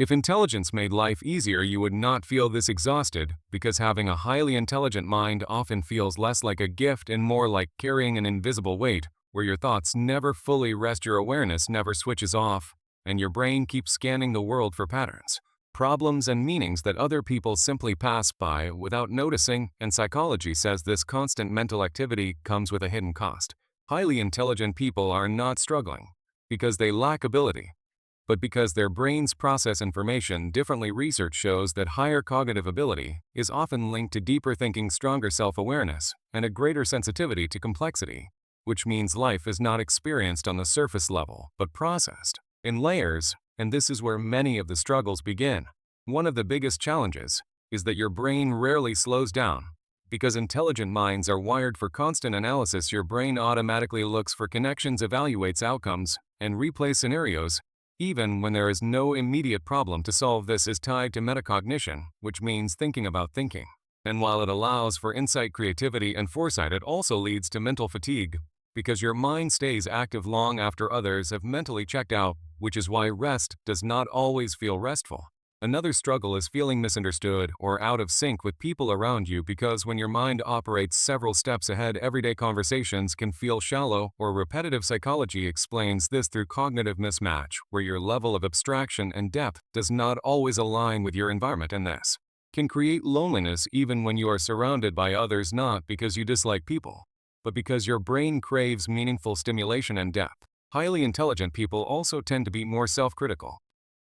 If intelligence made life easier, you would not feel this exhausted, because having a highly intelligent mind often feels less like a gift and more like carrying an invisible weight, where your thoughts never fully rest, your awareness never switches off, and your brain keeps scanning the world for patterns, problems, and meanings that other people simply pass by without noticing, and psychology says this constant mental activity comes with a hidden cost. Highly intelligent people are not struggling because they lack ability, but because their brains process information differently. Research shows that higher cognitive ability is often linked to deeper thinking, stronger self-awareness, and a greater sensitivity to complexity, which means life is not experienced on the surface level, but processed in layers, and this is where many of the struggles begin. One of the biggest challenges is that your brain rarely slows down. Because intelligent minds are wired for constant analysis, your brain automatically looks for connections, evaluates outcomes, and replays scenarios, even when there is no immediate problem to solve. This is tied to metacognition, which means thinking about thinking. And while it allows for insight, creativity, and foresight, it also leads to mental fatigue, because your mind stays active long after others have mentally checked out, which is why rest does not always feel restful. Another struggle is feeling misunderstood or out of sync with people around you, because when your mind operates several steps ahead, everyday conversations can feel shallow or repetitive. Psychology explains this through cognitive mismatch, where your level of abstraction and depth does not always align with your environment, and this can create loneliness even when you are surrounded by others, not because you dislike people, but because your brain craves meaningful stimulation and depth. Highly intelligent people also tend to be more self-critical,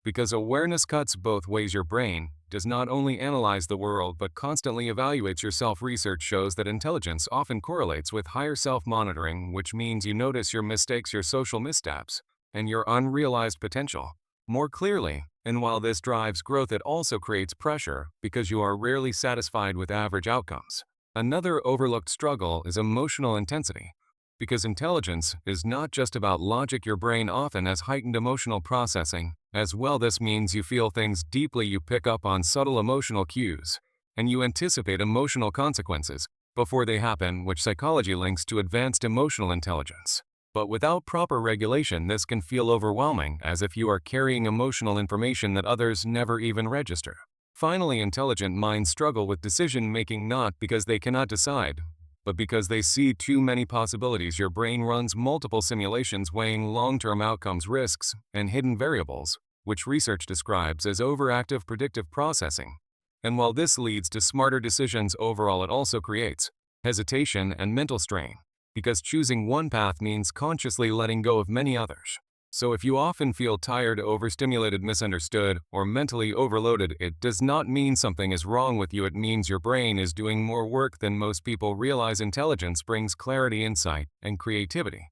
because awareness cuts both ways. Your brain does not only analyze the world but constantly evaluates yourself. Research shows that intelligence often correlates with higher self-monitoring, which means you notice your mistakes, your social missteps, and your unrealized potential more clearly. And while this drives growth, it also creates pressure, because you are rarely satisfied with average outcomes. Another overlooked struggle is emotional intensity. Because intelligence is not just about logic, your brain often has heightened emotional processing as well. This means you feel things deeply, you pick up on subtle emotional cues, and you anticipate emotional consequences before they happen, which psychology links to advanced emotional intelligence. But without proper regulation, this can feel overwhelming, as if you are carrying emotional information that others never even register. Finally, intelligent minds struggle with decision-making, not because they cannot decide, but because they see too many possibilities. Your brain runs multiple simulations, weighing long-term outcomes, risks, and hidden variables, which research describes as overactive predictive processing. And while this leads to smarter decisions overall, it also creates hesitation and mental strain, because choosing one path means consciously letting go of many others. So if you often feel tired, overstimulated, misunderstood, or mentally overloaded, it does not mean something is wrong with you. It means your brain is doing more work than most people realize. Intelligence brings clarity, insight, and creativity,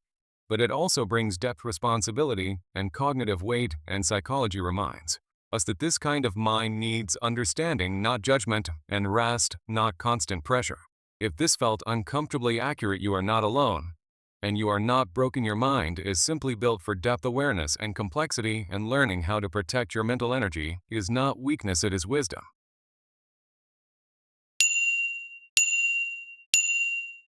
but it also brings depth, responsibility, and cognitive weight, and psychology reminds us that this kind of mind needs understanding, not judgment, and rest, not constant pressure. If this felt uncomfortably accurate, you are not alone. And you are not broken. Your mind is simply built for depth, awareness, and complexity, and learning how to protect your mental energy is not weakness, it is wisdom.